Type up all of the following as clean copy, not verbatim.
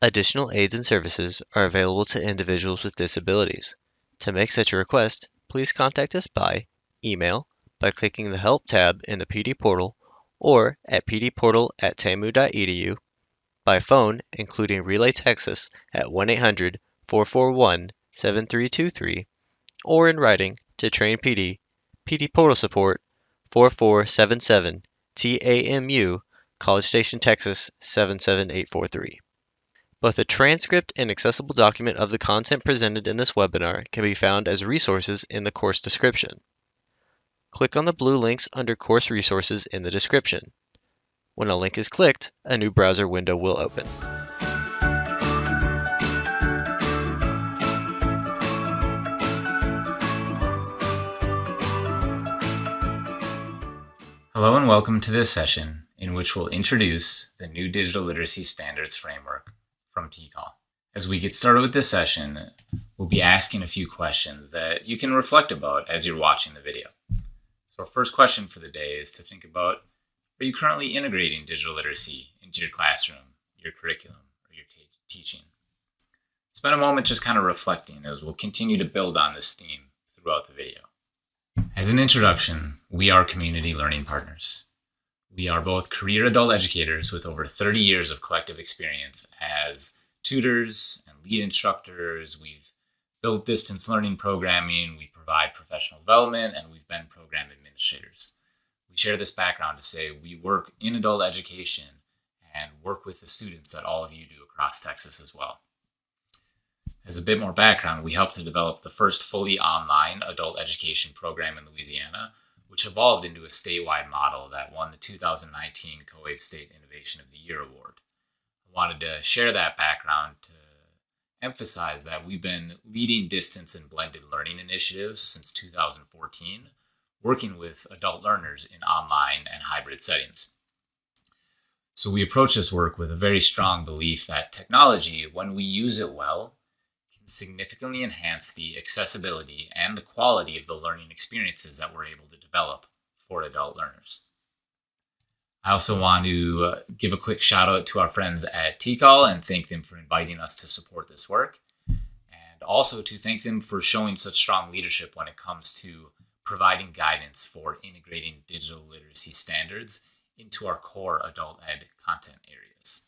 Additional aids and services are available to individuals with disabilities. To make such a request, please contact us by email, by clicking the Help tab in the PD portal, or at pdportal@tamu.edu, by phone, including Relay Texas at 1-800-441-7323, or in writing to Train PD, PD Portal Support, 4477 TAMU, College Station, Texas 77843. Both a transcript and accessible document of the content presented in this webinar can be found as resources in the course description. Click on the blue links under Course Resources in the description. When a link is clicked, a new browser window will open. Hello and welcome to this session in which we'll introduce the new Digital Literacy Standards Framework from TCAL. As we get started with this session, we'll be asking a few questions that you can reflect about as you're watching the video. So our first question for the day is to think about, are you currently integrating digital literacy into your classroom, your curriculum, or your teaching? Spend a moment just kind of reflecting as we'll continue to build on this theme throughout the video. As an introduction, we are community learning partners. We are both career adult educators with over 30 years of collective experience as tutors and lead instructors. We've built distance learning programming, we provide professional development, and we've been program administrators. We share this background to say we work in adult education and work with the students that all of you do across Texas as well. As a bit more background, we helped to develop the first fully online adult education program in Louisiana, which evolved into a statewide model that won the 2019 COABE State Innovation of the Year Award. I wanted to share that background to emphasize that we've been leading distance and blended learning initiatives since 2014, working with adult learners in online and hybrid settings. So we approach this work with a very strong belief that technology, when we use it well, significantly enhance the accessibility and the quality of the learning experiences that we're able to develop for adult learners. I also want to give a quick shout out to our friends at TCAL and thank them for inviting us to support this work, and also to thank them for showing such strong leadership when it comes to providing guidance for integrating digital literacy standards into our core adult ed content areas.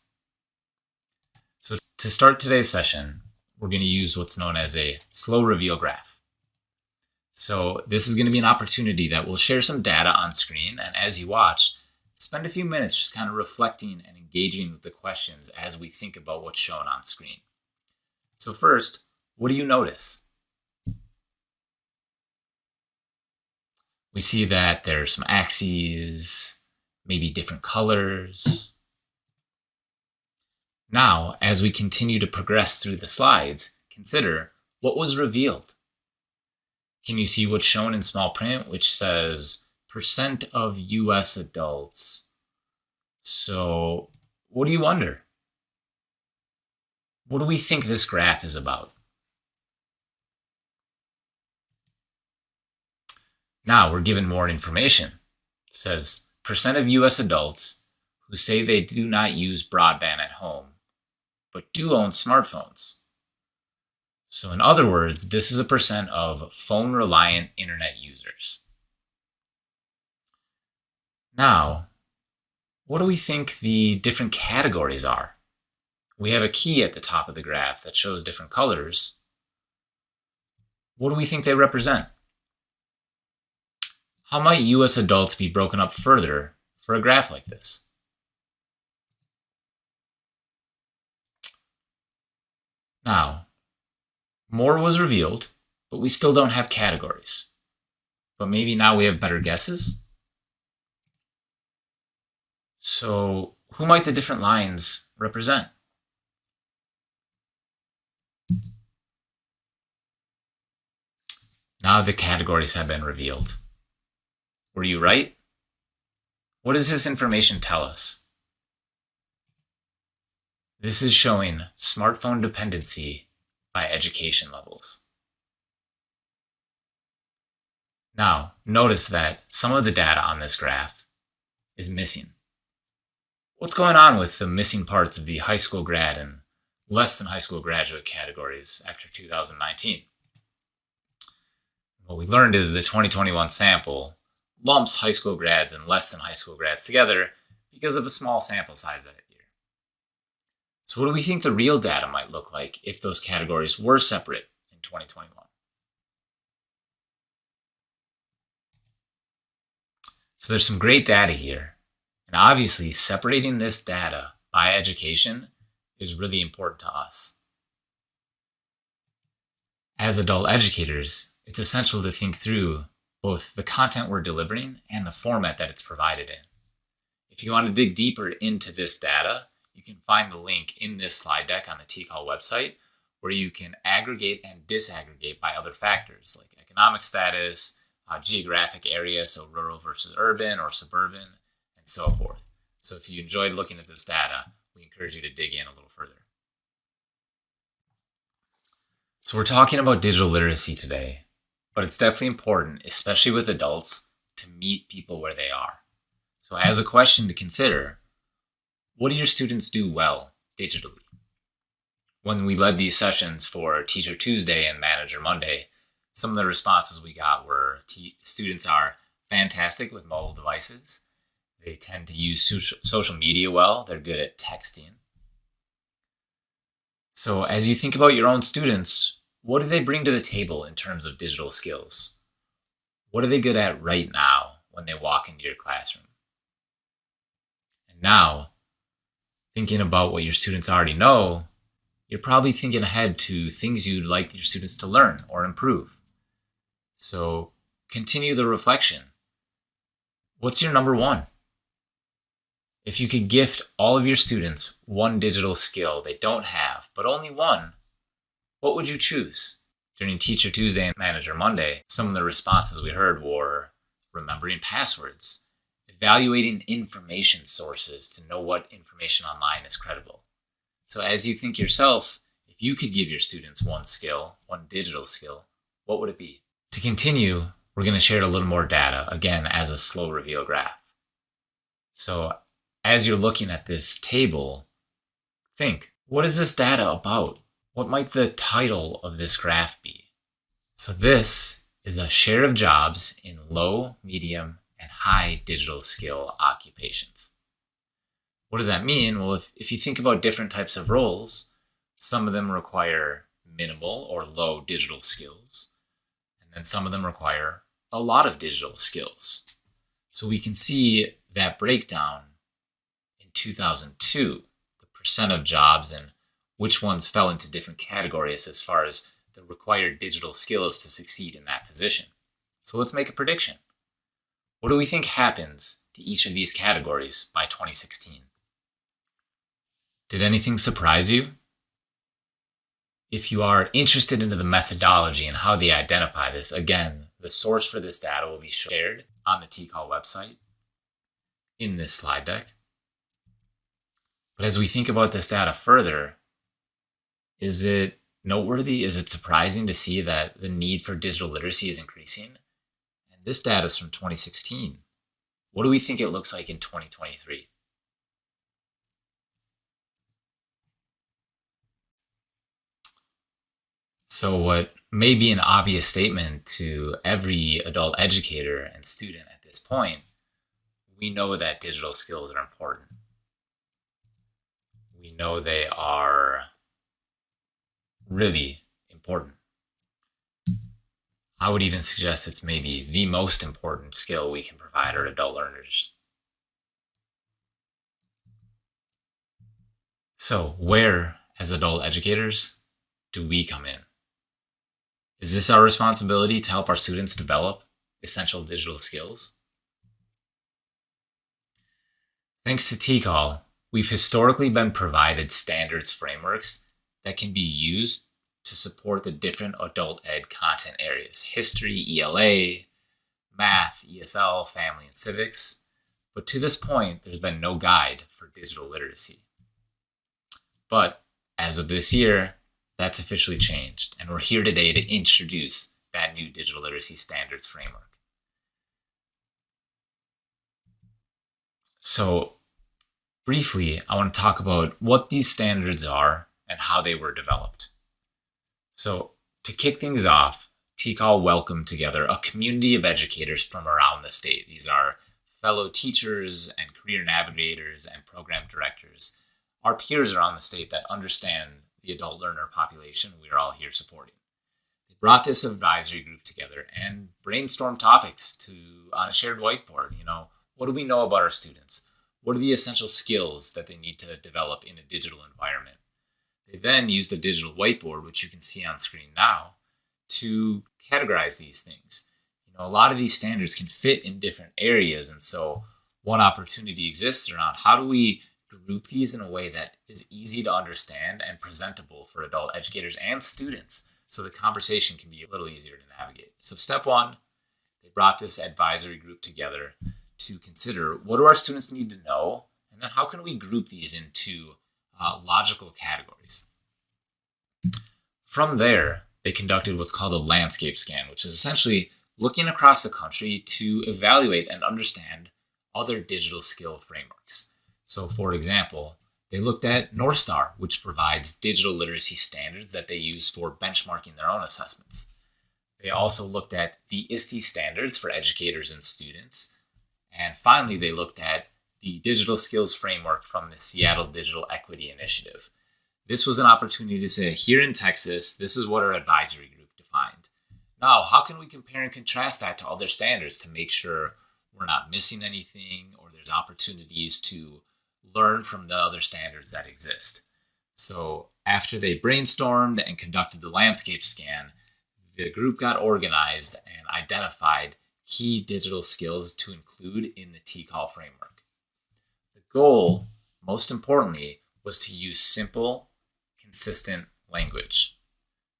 So to start today's session, we're going to use what's known as a slow reveal graph. So this is going to be an opportunity that we'll share some data on screen, and as you watch, spend a few minutes just kind of reflecting and engaging with the questions as we think about what's shown on screen. So first, what do you notice? We see that there's some axes, maybe different colors. Now, as we continue to progress through the slides, consider what was revealed. Can you see what's shown in small print, which says % of US adults? So, what do you wonder? What do we think this graph is about? Now we're given more information. It says % of US adults who say they do not use broadband at home but do own smartphones. So in other words, this is a % of phone-reliant internet users. Now, what do we think the different categories are? We have a key at the top of the graph that shows different colors. What do we think they represent? How might US adults be broken up further for a graph like this? Now, more was revealed, but we still don't have categories. But maybe now we have better guesses? So, who might the different lines represent? Now the categories have been revealed. Were you right? What does this information tell us? This is showing smartphone dependency by education levels. Now, notice that some of the data on this graph is missing. What's going on with the missing parts of the high school grad and less than high school graduate categories after 2019. What we learned is the 2021 sample lumps high school grads and less than high school grads together because of a small sample size that year. So what do we think the real data might look like if those categories were separate in 2021? So there's some great data here. And obviously, separating this data by education is really important to us. As adult educators, it's essential to think through both the content we're delivering and the format that it's provided in. If you want to dig deeper into this data, you can find the link in this slide deck on the TCAL website where you can aggregate and disaggregate by other factors like economic status, geographic area, so rural versus urban or suburban, and so forth. So if you enjoyed looking at this data, we encourage you to dig in a little further. So we're talking about digital literacy today, but it's definitely important, especially with adults, to meet people where they are. So as a question to consider, what do your students do well digitally? When we led these sessions for Teacher Tuesday and Manager Monday, some of the responses we got were students are fantastic with mobile devices. They tend to use social media well. They're good at texting. So as you think about your own students, what do they bring to the table in terms of digital skills? What are they good at right now when they walk into your classroom? And now, thinking about what your students already know, you're probably thinking ahead to things you'd like your students to learn or improve. So continue the reflection. What's your number one? If you could gift all of your students one digital skill they don't have, but only one, what would you choose? During Teacher Tuesday and Manager Monday, some of the responses we heard were remembering passwords, evaluating information sources to know what information online is credible. So as you think yourself, if you could give your students one skill, one digital skill, what would it be? To continue, we're going to share a little more data, again, as a slow reveal graph. So as you're looking at this table, think, what is this data about? What might the title of this graph be? So this is a share of jobs in low, medium, and high digital skill occupations. What does that mean? Well, if you think about different types of roles, some of them require minimal or low digital skills, and then some of them require a lot of digital skills. So we can see that breakdown in 2002, the percent of jobs and which ones fell into different categories as far as the required digital skills to succeed in that position. So let's make a prediction. What do we think happens to each of these categories by 2016? Did anything surprise you? If you are interested into the methodology and how they identify this, again, the source for this data will be shared on the TCAL website in this slide deck. But as we think about this data further, is it noteworthy? Is it surprising to see that the need for digital literacy is increasing? And this data is from 2016. What do we think it looks like in 2023? So what may be an obvious statement to every adult educator and student at this point, we know that digital skills are important. We know they are really important. I would even suggest it's maybe the most important skill we can provide our adult learners. So where, as adult educators, do we come in? Is this our responsibility to help our students develop essential digital skills? Thanks to TCAL, we've historically been provided standards frameworks that can be used to support the different adult ed content areas: history, ELA, math, ESL, family, and civics. But to this point, there's been no guide for digital literacy. But as of this year, that's officially changed, and we're here today to introduce that new digital literacy standards framework. So briefly, I want to talk about what these standards are and how they were developed. So to kick things off, TCAL welcomed together a community of educators from around the state. These are fellow teachers and career navigators and program directors, our peers around the state that understand the adult learner population we are all here supporting. They brought this advisory group together and brainstormed topics on a shared whiteboard. What do we know about our students? What are the essential skills that they need to develop in a digital environment? They then used a digital whiteboard, which you can see on screen now, to categorize these things. A lot of these standards can fit in different areas, and so one opportunity exists around how do we group these in a way that is easy to understand and presentable for adult educators and students so the conversation can be a little easier to navigate. So step one, they brought this advisory group together to consider what do our students need to know, and then how can we group these into logical categories. From there, they conducted what's called a landscape scan, which is essentially looking across the country to evaluate and understand other digital skill frameworks. So for example, they looked at North Star, which provides digital literacy standards that they use for benchmarking their own assessments. They also looked at the ISTE standards for educators and students. And finally, they looked at the digital skills framework from the Seattle Digital Equity Initiative. This was an opportunity to say, here in Texas, this is what our advisory group defined. Now, how can we compare and contrast that to other standards to make sure we're not missing anything or there's opportunities to learn from the other standards that exist? So after they brainstormed and conducted the landscape scan, the group got organized and identified key digital skills to include in the TCAL framework. The goal, most importantly, was to use simple, consistent language.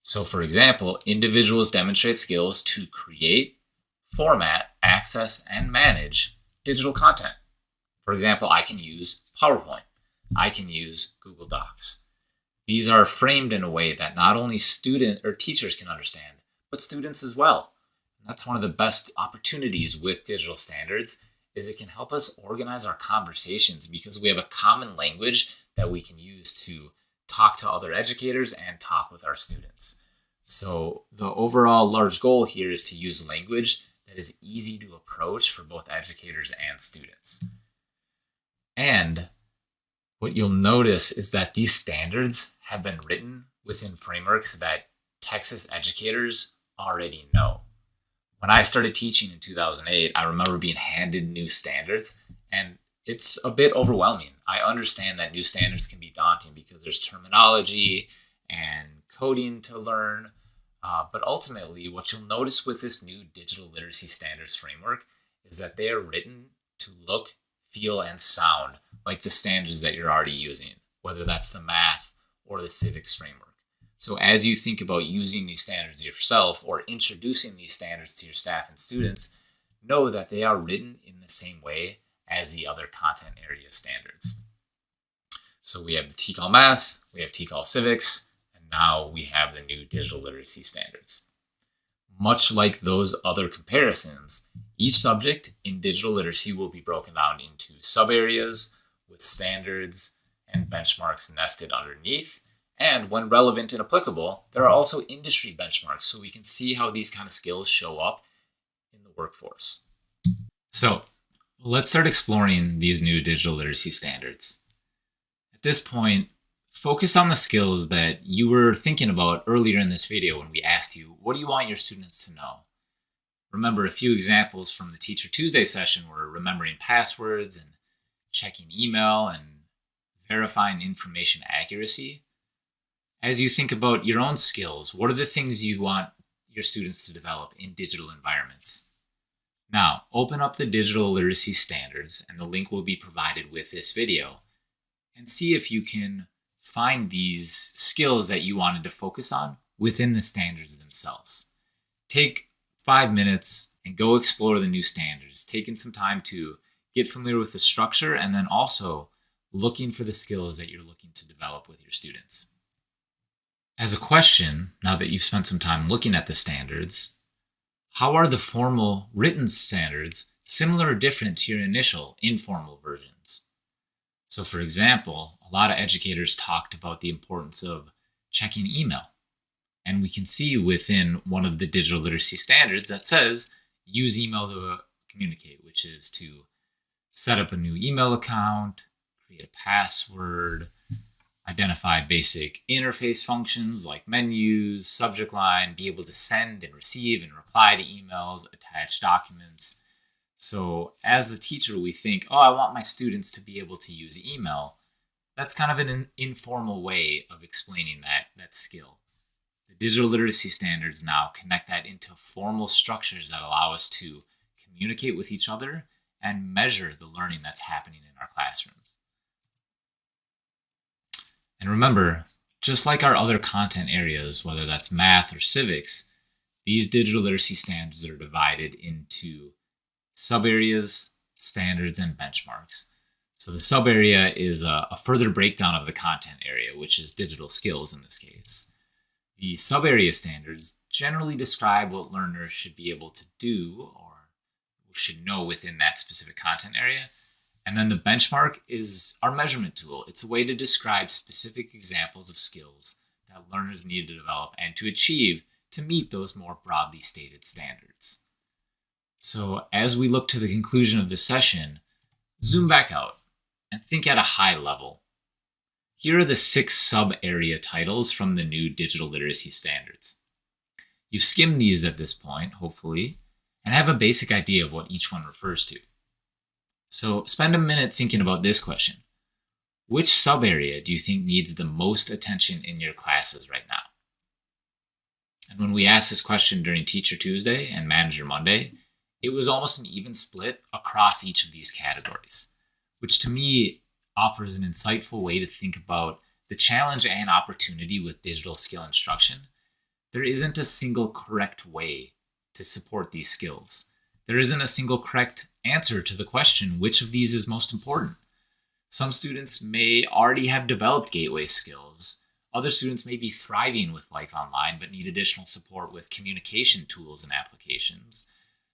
So for example, individuals demonstrate skills to create, format, access, and manage digital content. For example, I can use PowerPoint. I can use Google Docs. These are framed in a way that not only student or teachers can understand, but students as well. And that's one of the best opportunities with digital standards is it can help us organize our conversations because we have a common language that we can use to talk to other educators and talk with our students. So the overall large goal here is to use language that is easy to approach for both educators and students. And what you'll notice is that these standards have been written within frameworks that Texas educators already know. When I started teaching in 2008, I remember being handed new standards, and it's a bit overwhelming. I understand that new standards can be daunting because there's terminology and coding to learn. But ultimately, what you'll notice with this new digital literacy standards framework is that they are written to look, feel, and sound like the standards that you're already using, whether that's the math or the civics framework. So as you think about using these standards yourself or introducing these standards to your staff and students, know that they are written in the same way as the other content area standards. So we have the TCAL Math, we have TCAL Civics, and now we have the new digital literacy standards. Much like those other comparisons, each subject in digital literacy will be broken down into sub-areas with standards and benchmarks nested underneath. And when relevant and applicable, there are also industry benchmarks so we can see how these kind of skills show up in the workforce. So let's start exploring these new digital literacy standards. At this point, focus on the skills that you were thinking about earlier in this video when we asked you, what do you want your students to know? Remember, a few examples from the Teacher Tuesday session were remembering passwords and checking email and verifying information accuracy. As you think about your own skills, what are the things you want your students to develop in digital environments? Now, open up the digital literacy standards, and the link will be provided with this video, and see if you can find these skills that you wanted to focus on within the standards themselves. Take 5 minutes and go explore the new standards, taking some time to get familiar with the structure and then also looking for the skills that you're looking to develop with your students. As a question, now that you've spent some time looking at the standards, how are the formal written standards similar or different to your initial informal versions? So, for example, a lot of educators talked about the importance of checking email. And we can see within one of the digital literacy standards that says use email to communicate, which is to set up a new email account, create a password, identify basic interface functions like menus, subject line, be able to send and receive and reply to emails, attach documents. So as a teacher, we think, oh, I want my students to be able to use email. That's kind of an informal way of explaining that skill. The digital literacy standards now connect that into formal structures that allow us to communicate with each other and measure the learning that's happening in our classrooms. And remember, just like our other content areas, whether that's math or civics, these digital literacy standards are divided into sub-areas, standards, and benchmarks. So the sub-area is a further breakdown of the content area, which is digital skills in this case. The sub-area standards generally describe what learners should be able to do or should know within that specific content area. And then the benchmark is our measurement tool. It's a way to describe specific examples of skills that learners need to develop and to achieve to meet those more broadly stated standards. So as we look to the conclusion of this session, zoom back out and think at a high level. Here are the 6 sub-area titles from the new digital literacy standards. You've skimmed these at this point, hopefully, and have a basic idea of what each one refers to. So spend a minute thinking about this question. Which sub-area do you think needs the most attention in your classes right now? And when we asked this question during Teacher Tuesday and Manager Monday, it was almost an even split across each of these categories, which to me offers an insightful way to think about the challenge and opportunity with digital skill instruction. There isn't a single correct way to support these skills. There isn't a single correct answer to the question, which of these is most important? Some students may already have developed gateway skills. Other students may be thriving with life online, but need additional support with communication tools and applications.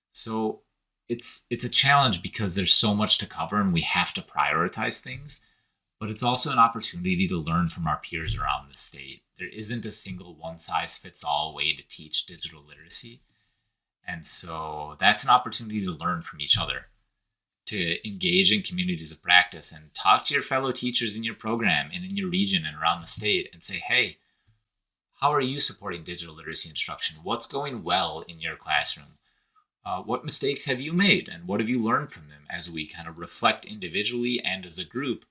So it's a challenge because there's so much to cover and we have to prioritize things, but it's also an opportunity to learn from our peers around the state. There isn't a single one-size-fits-all way to teach digital literacy. And so that's an opportunity to learn from each other, to engage in communities of practice and talk to your fellow teachers in your program and in your region and around the state and say, hey, how are you supporting digital literacy instruction? What's going well in your classroom? What mistakes have you made and what have you learned from them, as we kind of reflect individually and as a group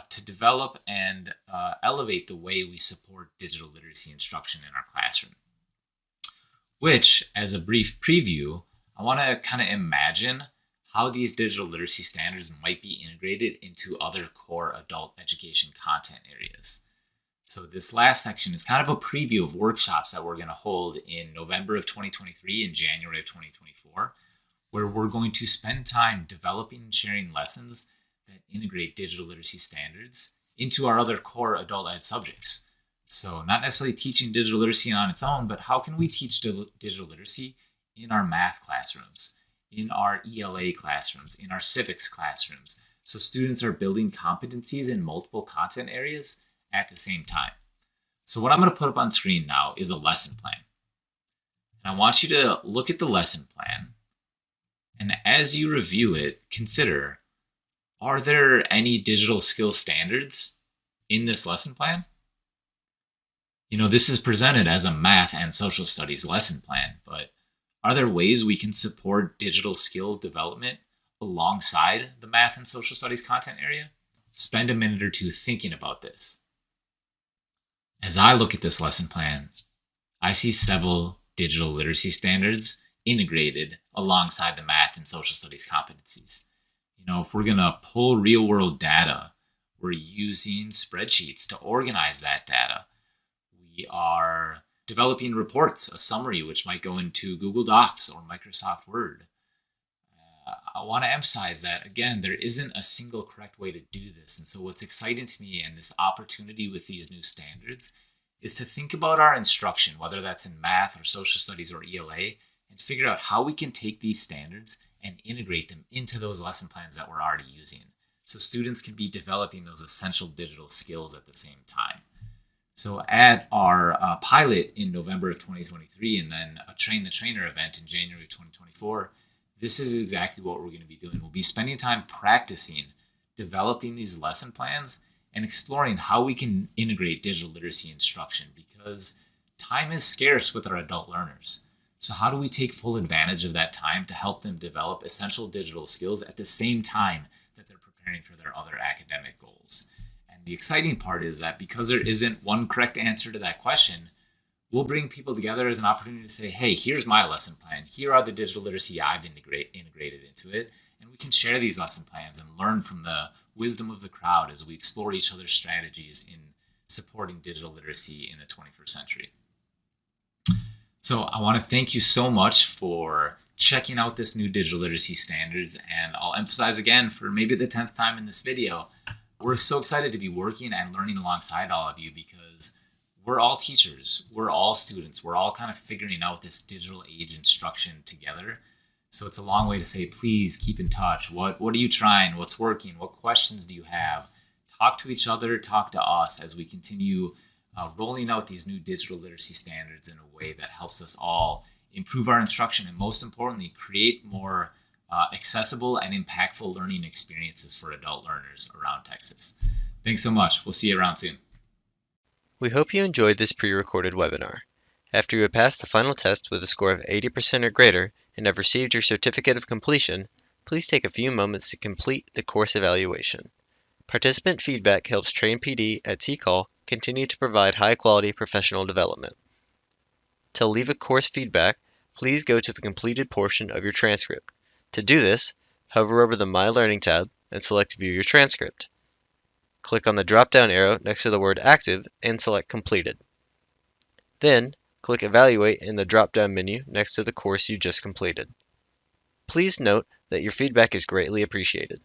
to develop and elevate the way we support digital literacy instruction in our classroom. Which, as a brief preview, I want to kind of imagine how these digital literacy standards might be integrated into other core adult education content areas. So this last section is kind of a preview of workshops that we're going to hold in November of 2023 and January of 2024, where we're going to spend time developing and sharing lessons that integrate digital literacy standards into our other core adult ed subjects. So not necessarily teaching digital literacy on its own, but how can we teach digital literacy in our math classrooms, in our ELA classrooms, in our civics classrooms, so students are building competencies in multiple content areas at the same time. So what I'm going to put up on screen now is a lesson plan. And I want you to look at the lesson plan, and as you review it, consider, are there any digital skill standards in this lesson plan? You know, this is presented as a math and social studies lesson plan, but are there ways we can support digital skill development alongside the math and social studies content area? Spend a minute or two thinking about this. As I look at this lesson plan, I see several digital literacy standards integrated alongside the math and social studies competencies. You know, if we're going to pull real world data, we're using spreadsheets to organize that data. We are developing reports, a summary, which might go into Google Docs or Microsoft Word. I want to emphasize that, again, there isn't a single correct way to do this. And so what's exciting to me and this opportunity with these new standards is to think about our instruction, whether that's in math or social studies or ELA, and figure out how we can take these standards and integrate them into those lesson plans that we're already using. so students can be developing those essential digital skills at the same time. So at our pilot in November of 2023 and then a Train the Trainer event in January of 2024, this is exactly what we're going to be doing. We'll be spending time practicing, developing these lesson plans, and exploring how we can integrate digital literacy instruction, because time is scarce with our adult learners. So how do we take full advantage of that time to help them develop essential digital skills at the same time that they're preparing for their other academic goals? And the exciting part is that because there isn't one correct answer to that question, we'll bring people together as an opportunity to say, hey, here's my lesson plan. Here are the digital literacy I've integrated into it. And we can share these lesson plans and learn from the wisdom of the crowd as we explore each other's strategies in supporting digital literacy in the 21st century. So I want to thank you so much for checking out this new digital literacy standards. And I'll emphasize again for maybe the 10th time in this video, we're so excited to be working and learning alongside all of you, because we're all teachers, we're all students, we're all kind of figuring out this digital age instruction together. So it's a long way to say, please keep in touch. What are you trying? What's working? What questions do you have? Talk to each other, talk to us as we continue rolling out these new digital literacy standards in a way that helps us all improve our instruction and, most importantly, create more accessible and impactful learning experiences for adult learners around Texas. Thanks so much. We'll see you around soon. We hope you enjoyed this pre-recorded webinar. After you have passed the final test with a score of 80% or greater and have received your certificate of completion, please take a few moments to complete the course evaluation. Participant feedback helps Train PD at TCAL continue to provide high-quality professional development. To leave a course feedback, please go to the completed portion of your transcript. To do this, hover over the My Learning tab and select View Your Transcript. Click on the drop-down arrow next to the word Active and select Completed. Then, click Evaluate in the drop-down menu next to the course you just completed. Please note that your feedback is greatly appreciated.